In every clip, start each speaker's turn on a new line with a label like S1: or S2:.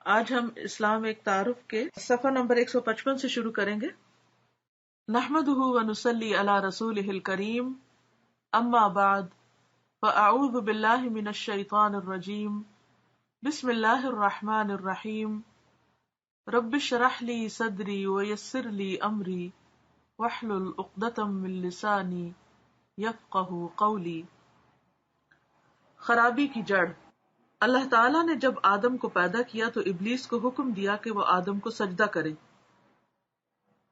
S1: آج ہم اسلام ایک تعارف کے صفحہ نمبر 155 سے شروع کریں گے. نحمده ونصلی علی رسولہ الکریم، اما بعد فاعوذ باللہ من الشیطان الرجیم، بسم اللہ الرحمن الرحیم. رب اشرح لی صدری ویسر لی امری واحلل عقدۃ من لسانی یفقہوا قولی. خرابی کی جڑ. اللہ تعالیٰ نے جب آدم کو پیدا کیا تو ابلیس کو حکم دیا کہ وہ آدم کو سجدہ کرے،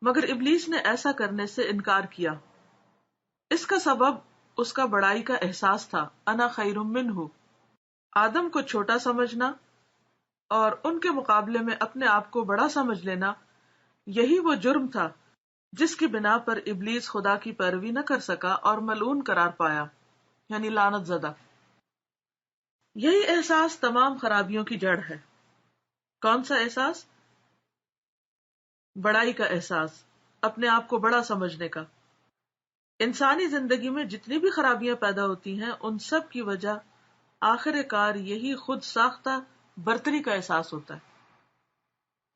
S1: مگر ابلیس نے ایسا کرنے سے انکار کیا. اس کا سبب اس کا بڑائی کا احساس تھا، انا خیر منہ، آدم کو چھوٹا سمجھنا اور ان کے مقابلے میں اپنے آپ کو بڑا سمجھ لینا. یہی وہ جرم تھا جس کی بنا پر ابلیس خدا کی پیروی نہ کر سکا اور ملعون قرار پایا، یعنی لعنت زدہ. یہی احساس تمام خرابیوں کی جڑ ہے. کون سا احساس؟ بڑائی کا احساس، اپنے آپ کو بڑا سمجھنے کا. انسانی زندگی میں جتنی بھی خرابیاں پیدا ہوتی ہیں ان سب کی وجہ آخر کار یہی خود ساختہ برتری کا احساس ہوتا ہے.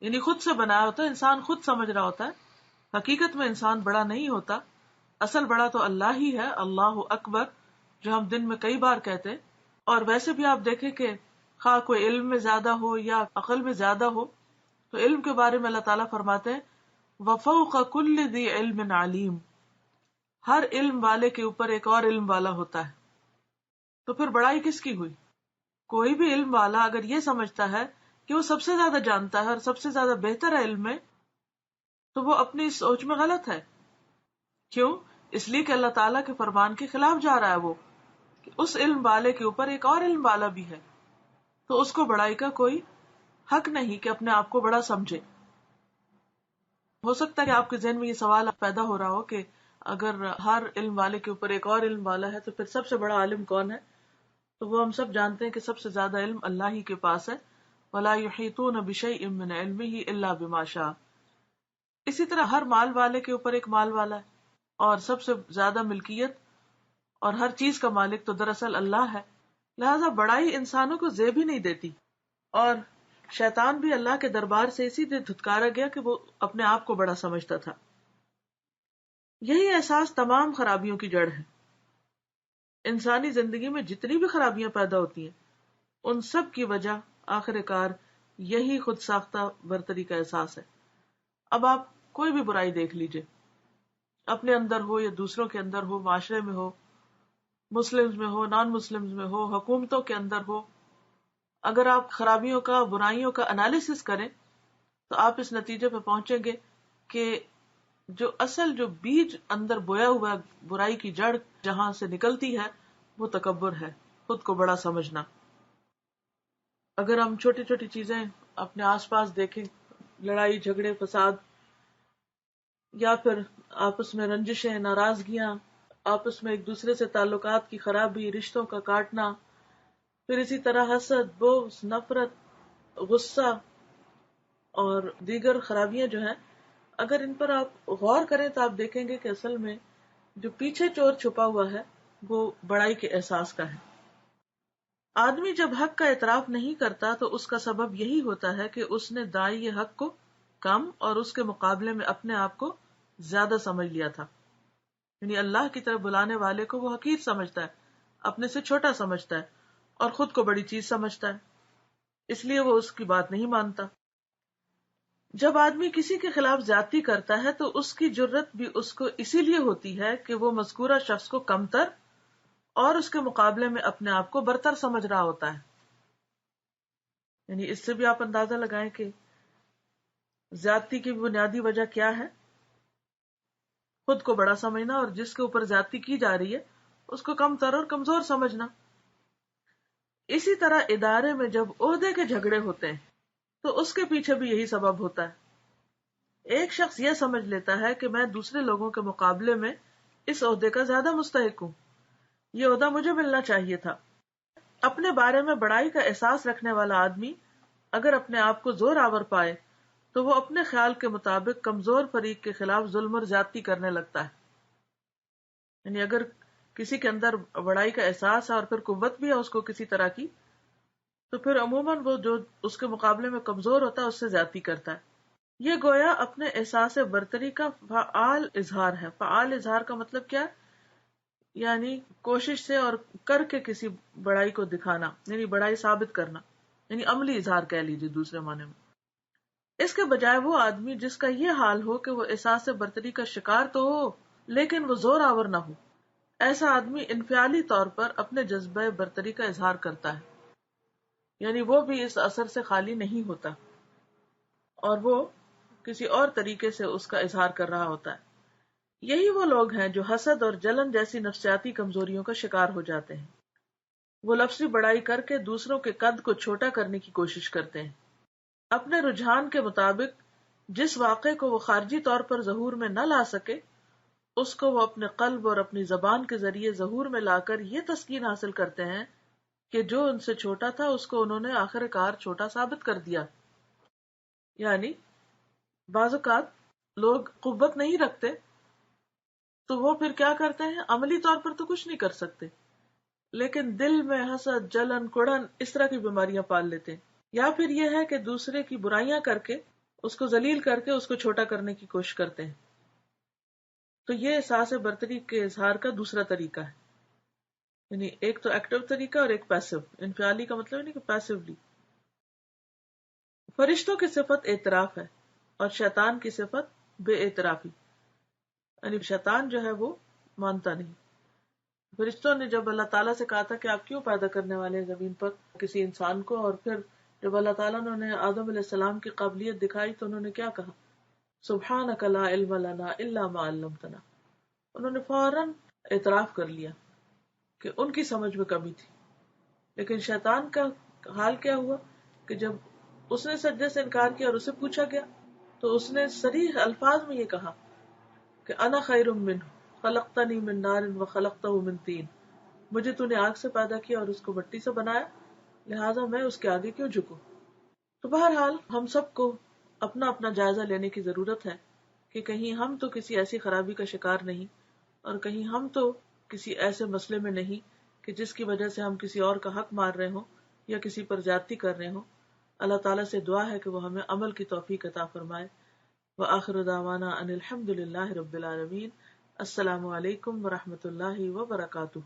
S1: یعنی خود سے بنایا ہوتا ہے، انسان خود سمجھ رہا ہوتا ہے. حقیقت میں انسان بڑا نہیں ہوتا، اصل بڑا تو اللہ ہی ہے، اللہ اکبر، جو ہم دن میں کئی بار کہتے ہیں. اور ویسے بھی آپ دیکھیں کہ خواہ کوئی علم میں زیادہ ہو یا عقل میں زیادہ ہو، تو علم کے بارے میں اللہ تعالیٰ فرماتے ہیں وَفَوْقَ كُلِّ ذِي عِلْمٍ عَلِيمٍ، ہر علم والے کے اوپر ایک اور علم والا ہوتا ہے. تو پھر بڑائی کس کی ہوئی؟ کوئی بھی علم والا اگر یہ سمجھتا ہے کہ وہ سب سے زیادہ جانتا ہے اور سب سے زیادہ بہتر ہے علم میں، تو وہ اپنی اس سوچ میں غلط ہے. کیوں؟ اس لیے کہ اللہ تعالیٰ کے فرمان کے خلاف جا رہا ہے وہ، کہ اس علم والے کے اوپر ایک اور علم والا بھی ہے، تو اس کو بڑائی کا کوئی حق نہیں کہ اپنے آپ کو بڑا سمجھے. ہو سکتا ہے کہ آپ کے ذہن میں یہ سوال پیدا ہو رہا ہو کہ اگر ہر علم والے کے اوپر ایک اور علم والا ہے تو پھر سب سے بڑا عالم کون ہے؟ تو وہ ہم سب جانتے ہیں کہ سب سے زیادہ علم اللہ ہی کے پاس ہے. وَلَا يُحِيطُونَ بِشَيْءٍ مِّنْ عِلْمِهِ إِلَّا بِمَا شَاءَ. اسی طرح ہر مال والے کے اوپر ایک مال والا ہے، اور سب سے زیادہ ملکیت اور ہر چیز کا مالک تو دراصل اللہ ہے. لہذا بڑائی انسانوں کو زیب ہی نہیں دیتی، اور شیطان بھی اللہ کے دربار سے اسی لیے دھتکارا گیا کہ وہ اپنے آپ کو بڑا سمجھتا تھا. یہی احساس تمام خرابیوں کی جڑ ہے. انسانی زندگی میں جتنی بھی خرابیاں پیدا ہوتی ہیں ان سب کی وجہ آخر کار یہی خود ساختہ برتری کا احساس ہے. اب آپ کوئی بھی برائی دیکھ لیجئے، اپنے اندر ہو یا دوسروں کے اندر ہو، معاشرے میں ہو، مسلمز میں ہو، نان مسلمز میں ہو، حکومتوں کے اندر ہو. اگر آپ خرابیوں کا، برائیوں کا انالیسس کریں تو آپ اس نتیجے پہ پہنچیں گے کہ جو بیج اندر بویا ہوا برائی کی جڑ جہاں سے نکلتی ہے وہ تکبر ہے، خود کو بڑا سمجھنا. اگر ہم چھوٹی چھوٹی چیزیں اپنے آس پاس دیکھیں، لڑائی جھگڑے فساد، یا پھر آپس میں رنجشیں، ناراضگیاں، آپس میں ایک دوسرے سے تعلقات کی خرابی، رشتوں کا کاٹنا، پھر اسی طرح حسد، بغض، نفرت، غصہ اور دیگر خرابیاں جو ہیں، اگر ان پر آپ غور کریں تو آپ دیکھیں گے کہ اصل میں جو پیچھے چور چھپا ہوا ہے وہ بڑائی کے احساس کا ہے. آدمی جب حق کا اعتراف نہیں کرتا تو اس کا سبب یہی ہوتا ہے کہ اس نے داعی حق کو کم اور اس کے مقابلے میں اپنے آپ کو زیادہ سمجھ لیا تھا. یعنی اللہ کی طرف بلانے والے کو وہ حقیر سمجھتا ہے، اپنے سے چھوٹا سمجھتا ہے اور خود کو بڑی چیز سمجھتا ہے، اس لیے وہ اس کی بات نہیں مانتا. جب آدمی کسی کے خلاف زیادتی کرتا ہے تو اس کی جرت بھی اس کو اسی لیے ہوتی ہے کہ وہ مذکورہ شخص کو کمتر اور اس کے مقابلے میں اپنے آپ کو برتر سمجھ رہا ہوتا ہے. یعنی اس سے بھی آپ اندازہ لگائیں کہ زیادتی کی بنیادی وجہ کیا ہے؟ خود کو بڑا سمجھنا اور جس کے اوپر زیادتی کی جا رہی ہے اس کو کم تر اور کمزور سمجھنا. اسی طرح ادارے میں جب عہدے کے جھگڑے ہوتے ہیں تو اس کے پیچھے بھی یہی سبب ہوتا ہے. ایک شخص یہ سمجھ لیتا ہے کہ میں دوسرے لوگوں کے مقابلے میں اس عہدے کا زیادہ مستحق ہوں، یہ عہدہ مجھے ملنا چاہیے تھا. اپنے بارے میں بڑائی کا احساس رکھنے والا آدمی اگر اپنے آپ کو زور آور پائے تو وہ اپنے خیال کے مطابق کمزور فریق کے خلاف ظلم اور زیادتی کرنے لگتا ہے. یعنی اگر کسی کے اندر بڑائی کا احساس ہے اور پھر قوت بھی ہے اس کو کسی طرح کی، تو پھر عموماً وہ جو اس کے مقابلے میں کمزور ہوتا ہے اس سے زیادتی کرتا ہے. یہ گویا اپنے احساس برتری کا فعال اظہار ہے. فعال اظہار کا مطلب کیا؟ یعنی کوشش سے اور کر کے کسی بڑائی کو دکھانا، یعنی بڑائی ثابت کرنا، یعنی عملی اظہار کہہ لیجیے دوسرے معنی میں. اس کے بجائے وہ آدمی جس کا یہ حال ہو کہ وہ احساس برتری کا شکار تو ہو لیکن وہ زور آور نہ ہو، ایسا آدمی انفعالی طور پر اپنے جذبہ برتری کا اظہار کرتا ہے، یعنی وہ بھی اس اثر سے خالی نہیں ہوتا اور وہ کسی اور طریقے سے اس کا اظہار کر رہا ہوتا ہے. یہی وہ لوگ ہیں جو حسد اور جلن جیسی نفسیاتی کمزوریوں کا شکار ہو جاتے ہیں. وہ لفظی بڑائی کر کے دوسروں کے قد کو چھوٹا کرنے کی کوشش کرتے ہیں. اپنے رجحان کے مطابق جس واقعے کو وہ خارجی طور پر ظہور میں نہ لا سکے اس کو وہ اپنے قلب اور اپنی زبان کے ذریعے ظہور میں لا کر یہ تسکین حاصل کرتے ہیں کہ جو ان سے چھوٹا تھا اس کو انہوں نے آخر کار چھوٹا ثابت کر دیا. یعنی بعض اوقات لوگ قوت نہیں رکھتے تو وہ پھر کیا کرتے ہیں، عملی طور پر تو کچھ نہیں کر سکتے لیکن دل میں حسد، جلن، کڑن اس طرح کی بیماریاں پال لیتے ہیں. یا پھر یہ ہے کہ دوسرے کی برائیاں کر کے اس کو ذلیل کر کے اس کو چھوٹا کرنے کی کوشش کرتے ہیں. تو یہ احساس برتری کے اظہار کا دوسرا طریقہ ہے. یعنی ایک تو ایکٹیو طریقہ اور ایک پیسو. انفعالی کا مطلب نہیں کہ پیسولی. فرشتوں کی صفت اعتراف ہے اور شیطان کی صفت بے اعترافی. یعنی شیطان جو ہے وہ مانتا نہیں. فرشتوں نے جب اللہ تعالیٰ سے کہا تھا کہ آپ کیوں پیدا کرنے والے ہیں زمین پر کسی انسان کو، اور پھر جب اللہ تعالیٰ نے انہیں آدم علیہ السلام کی قابلیت دکھائی تو انہوں نے کیا کہا؟ سبحانک لا علم لنا الا ما علمتنا. انہوں نے فوراً اعتراف کر لیا کہ ان کی سمجھ میں کمی تھی. لیکن شیطان کا حال کیا ہوا کہ جب اس نے سجدے سے انکار کیا اور اسے پوچھا گیا تو اس نے صریح الفاظ میں یہ کہا کہ انا خیر منہ خلقتنی من نار وخلقتہ من طین. مجھے تو نے آگ سے پیدا کیا اور اس کو مٹی سے بنایا، لہٰذا میں اس کے آگے کیوں جھکوں. تو بہرحال ہم سب کو اپنا اپنا جائزہ لینے کی ضرورت ہے کہ کہیں ہم تو کسی ایسی خرابی کا شکار نہیں اور کہیں ہم تو کسی ایسے مسئلے میں نہیں کہ جس کی وجہ سے ہم کسی اور کا حق مار رہے ہوں یا کسی پر زیادتی کر رہے ہوں. اللہ تعالیٰ سے دعا ہے کہ وہ ہمیں عمل کی توفیق عطا فرمائے. وآخر دعوانا ان الحمد للہ رب العالمین. السلام علیکم ورحمۃ اللہ وبرکاتہ.